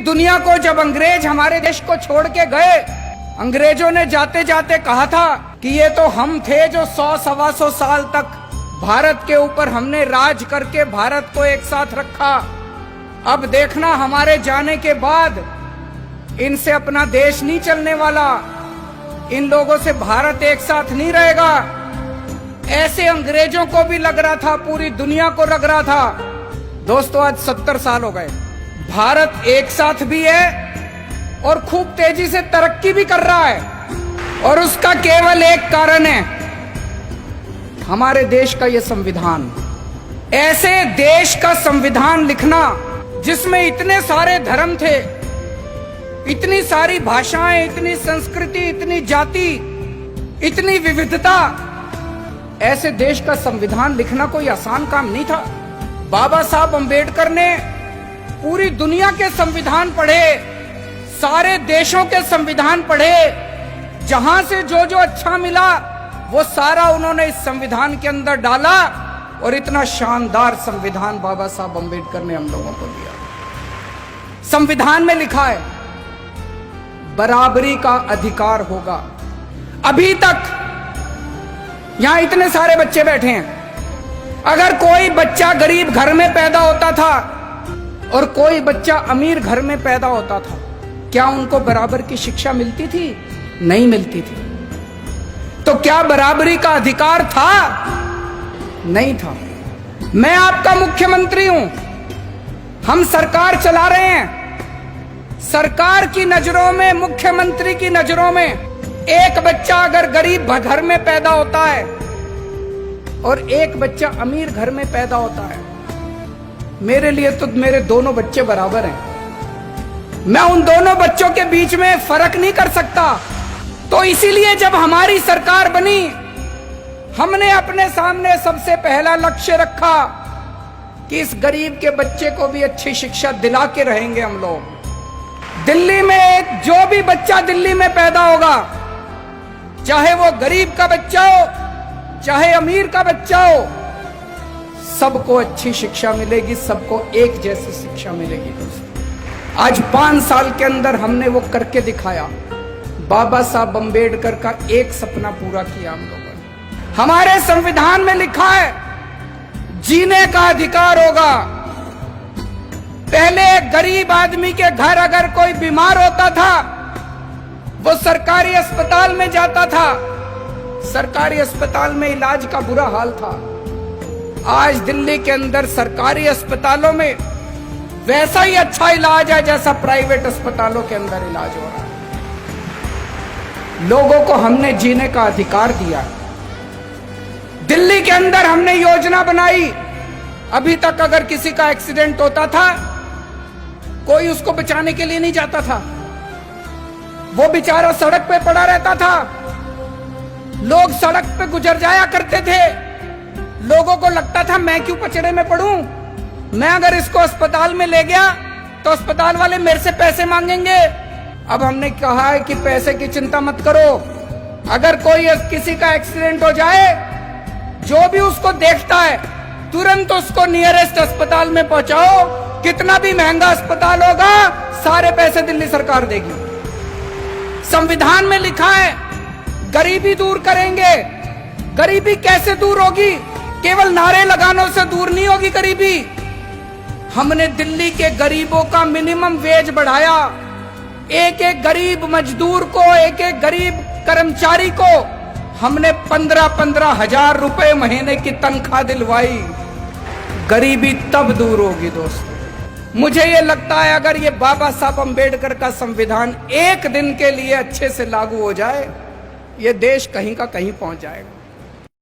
दुनिया को जब अंग्रेज हमारे देश को छोड़ के गए, अंग्रेजों ने जाते जाते कहा था कि ये तो हम थे जो 100-125 साल तक भारत के ऊपर हमने राज करके भारत को एक साथ रखा। अब देखना हमारे जाने के बाद इनसे अपना देश नहीं चलने वाला, इन लोगों से भारत एक साथ नहीं रहेगा। ऐसे अंग्रेजों को भी लग रहा था, पूरी दुनिया को लग रहा था। दोस्तों आज 70 साल हो गए, भारत एक साथ भी है और खूब तेजी से तरक्की भी कर रहा है, और उसका केवल एक कारण है, हमारे देश का यह संविधान। ऐसे देश का संविधान लिखना जिसमें इतने सारे धर्म थे, इतनी सारी भाषाएं, इतनी संस्कृति, इतनी जाति, इतनी विविधता, ऐसे देश का संविधान लिखना कोई आसान काम नहीं था। बाबा साहब अंबेडकर ने पूरी दुनिया के संविधान पढ़े, सारे देशों के संविधान पढ़े, जहां से जो जो अच्छा मिला वो सारा उन्होंने इस संविधान के अंदर डाला, और इतना शानदार संविधान बाबा साहब अंबेडकर ने हम लोगों को दिया। संविधान में लिखा है बराबरी का अधिकार होगा। अभी तक यहां इतने सारे बच्चे बैठे हैं, अगर कोई बच्चा गरीब घर में पैदा होता था और कोई बच्चा अमीर घर में पैदा होता था, क्या उनको बराबर की शिक्षा मिलती थी? नहीं मिलती थी। तो क्या बराबरी का अधिकार था? नहीं था। मैं आपका मुख्यमंत्री हूं, हम सरकार चला रहे हैं। सरकार की नजरों में, मुख्यमंत्री की नजरों में, एक बच्चा अगर गरीब घर में पैदा होता है और एक बच्चा अमीर घर में पैदा होता है, मेरे लिए तो मेरे दोनों बच्चे बराबर हैं। मैं उन दोनों बच्चों के बीच में फर्क नहीं कर सकता। तो इसीलिए जब हमारी सरकार बनी, हमने अपने सामने सबसे पहला लक्ष्य रखा कि इस गरीब के बच्चे को भी अच्छी शिक्षा दिला के रहेंगे हम लोग। दिल्ली में जो भी बच्चा दिल्ली में पैदा होगा, चाहे वो गरीब का बच्चा हो, चाहे अमीर का बच्चा हो, सबको अच्छी शिक्षा मिलेगी, सबको एक जैसी शिक्षा मिलेगी। दोस्तों आज 5 साल के अंदर हमने वो करके दिखाया। बाबा साहब अंबेडकर का एक सपना पूरा किया हम लोगों ने। हमारे संविधान में लिखा है जीने का अधिकार होगा। पहले गरीब आदमी के घर अगर कोई बीमार होता था, वो सरकारी अस्पताल में जाता था, सरकारी अस्पताल में इलाज का बुरा हाल था। आज दिल्ली के अंदर सरकारी अस्पतालों में वैसा ही अच्छा इलाज है जैसा प्राइवेट अस्पतालों के अंदर इलाज हो रहा है। लोगों को हमने जीने का अधिकार दिया। दिल्ली के अंदर हमने योजना बनाई, अभी तक अगर किसी का एक्सीडेंट होता था, कोई उसको बचाने के लिए नहीं जाता था, वो बेचारा सड़क पे पड़ा रहता था। लोग सड़क पे गुजर जाया करते थे, लोगों को लगता था मैं क्यों पचड़े में पड़ूं, मैं अगर इसको अस्पताल में ले गया तो अस्पताल वाले मेरे से पैसे मांगेंगे। अब हमने कहा है कि पैसे की चिंता मत करो, अगर कोई किसी का एक्सीडेंट हो जाए, जो भी उसको देखता है तुरंत उसको नियरेस्ट अस्पताल में पहुंचाओ। कितना भी महंगा अस्पताल होगा, सारे पैसे दिल्ली सरकार देगी। संविधान में लिखा है गरीबी दूर करेंगे। गरीबी कैसे दूर होगी? केवल नारे लगाने से दूर नहीं होगी गरीबी। हमने दिल्ली के गरीबों का मिनिमम वेज बढ़ाया। एक एक गरीब मजदूर को, एक एक गरीब कर्मचारी को हमने 15-15 हजार रुपए महीने की तनख्वाह दिलवाई। गरीबी तब दूर होगी दोस्तों। मुझे ये लगता है अगर ये बाबा साहब अंबेडकर का संविधान एक दिन के लिए अच्छे से लागू हो जाए, ये देश कहीं का कहीं पहुंच जाएगा।